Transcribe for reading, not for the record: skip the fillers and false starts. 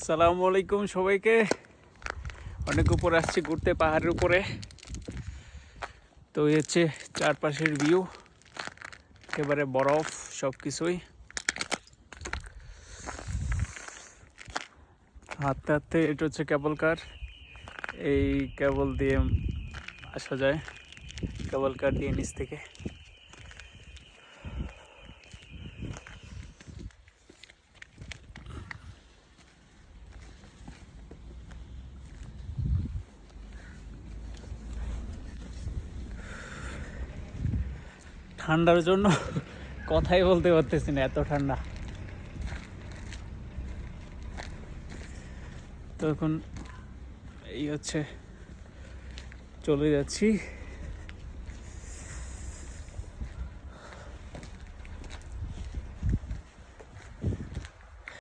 আসসালামু আলাইকুম সবাইকে। অনেক উপরে আসছি ঘুরতে, পাহাড়ের উপরে। তো এই হচ্ছে চারপাশের ভিউ, একেবারে বরফ সব কিছুই। হাঁটতে হাঁটতে এটা হচ্ছে কেবল কার, এই কেবল দিয়ে আসা যায়, কেবল কার দিয়ে নিচ থেকে। ঠান্ডার জন্য কথাই বলতে পারতেছি না, এত ঠান্ডা। তো এখন এই হচ্ছে চলে যাচ্ছি।